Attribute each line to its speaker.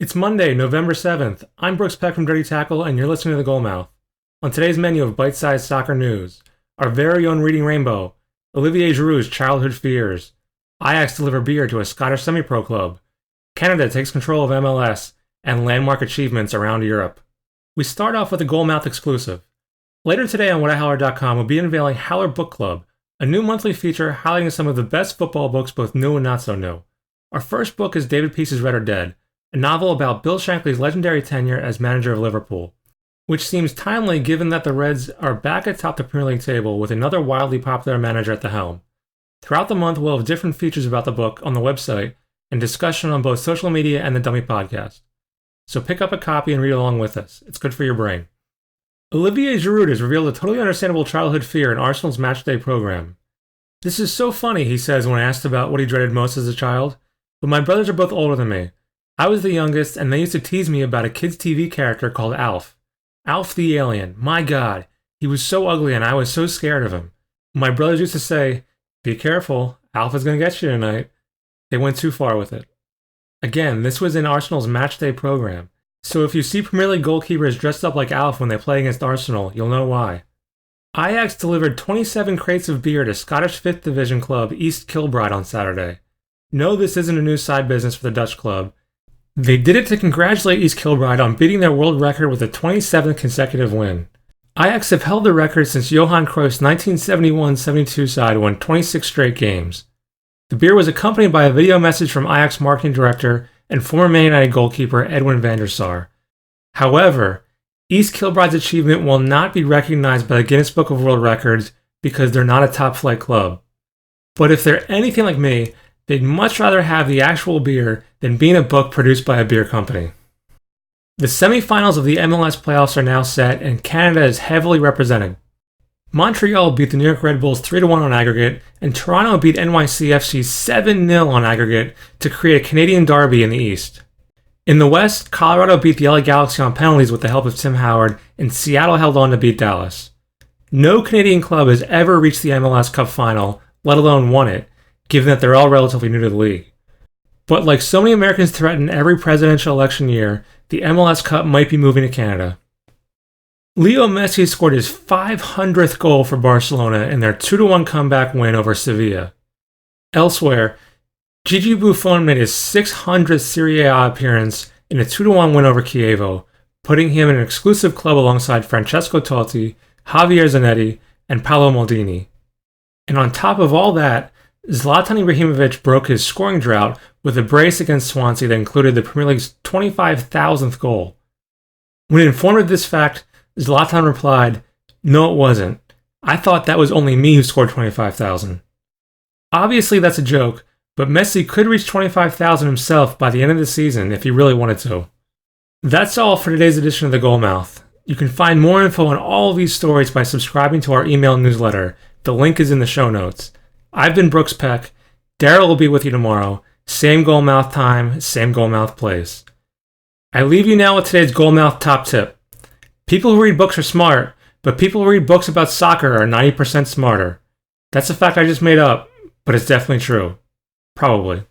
Speaker 1: It's Monday, November 7th. I'm Brooks Peck from Dirty Tackle, and you're listening to The Goalmouth. On today's menu of bite-sized soccer news, our very own Reading Rainbow, Olivier Giroud's childhood fears, Ajax deliver beer to a Scottish semi-pro club, Canada takes control of MLS, and landmark achievements around Europe. We start off with a Goalmouth exclusive. Later today on WhatIHowler.com, we'll be unveiling Howler Book Club, a new monthly feature highlighting some of the best football books, both new and not so new. Our first book is David Peace's Red or Dead, a novel about Bill Shankly's legendary tenure as manager of Liverpool, which seems timely given that the Reds are back atop the Premier League table with another wildly popular manager at the helm. Throughout the month, we'll have different features about the book on the website and discussion on both social media and the Dummy Podcast. So pick up a copy and read along with us. It's good for your brain. Olivier Giroud has revealed a totally understandable childhood fear in Arsenal's matchday program. "This is so funny," he says when asked about what he dreaded most as a child, "but my brothers are both older than me. I was the youngest, and they used to tease me about a kids' TV character called Alf. Alf the alien. My God, he was so ugly and I was so scared of him. My brothers used to say, 'Be careful, Alf is going to get you tonight.' They went too far with it." Again, this was in Arsenal's matchday program, so if you see Premier League goalkeepers dressed up like Alf when they play against Arsenal, you'll know why. Ajax delivered 27 crates of beer to Scottish 5th Division club East Kilbride on Saturday. No, this isn't a new side business for the Dutch club. They did it to congratulate East Kilbride on beating their world record with a 27th consecutive win. Ajax have held the record since Johan Cruyff's 1971-72 side won 26 straight games. The beer was accompanied by a video message from Ajax marketing director and former Man United goalkeeper Edwin van der Sar. However, East Kilbride's achievement will not be recognized by the Guinness Book of World Records because they're not a top-flight club. But if they're anything like me, they'd much rather have the actual beer than being a book produced by a beer company. The semifinals of the MLS playoffs are now set, and Canada is heavily represented. Montreal beat the New York Red Bulls 3-1 on aggregate, and Toronto beat NYCFC 7-0 on aggregate to create a Canadian derby in the East. In the West, Colorado beat the LA Galaxy on penalties with the help of Tim Howard, and Seattle held on to beat Dallas. No Canadian club has ever reached the MLS Cup final, let alone won it, given that they're all relatively new to the league. But like so many Americans threaten every presidential election year, the MLS Cup might be moving to Canada. Leo Messi scored his 500th goal for Barcelona in their 2-1 comeback win over Sevilla. Elsewhere, Gigi Buffon made his 600th Serie A appearance in a 2-1 win over Chievo, putting him in an exclusive club alongside Francesco Totti, Javier Zanetti, and Paolo Maldini. And on top of all that, Zlatan Ibrahimovic broke his scoring drought with a brace against Swansea that included the Premier League's 25,000th goal. When informed of this fact, Zlatan replied, "No, it wasn't. I thought that was only me who scored 25,000. Obviously, that's a joke, but Messi could reach 25,000 himself by the end of the season if he really wanted to. That's all for today's edition of The Goalmouth. You can find more info on all of these stories by subscribing to our email newsletter. The link is in the show notes. I've been Brooks Peck. Daryl will be with you tomorrow. Same Goalmouth time, same Goalmouth place. I leave you now with today's Goalmouth top tip. People who read books are smart, but people who read books about soccer are 90% smarter. That's a fact I just made up, but it's definitely true. Probably.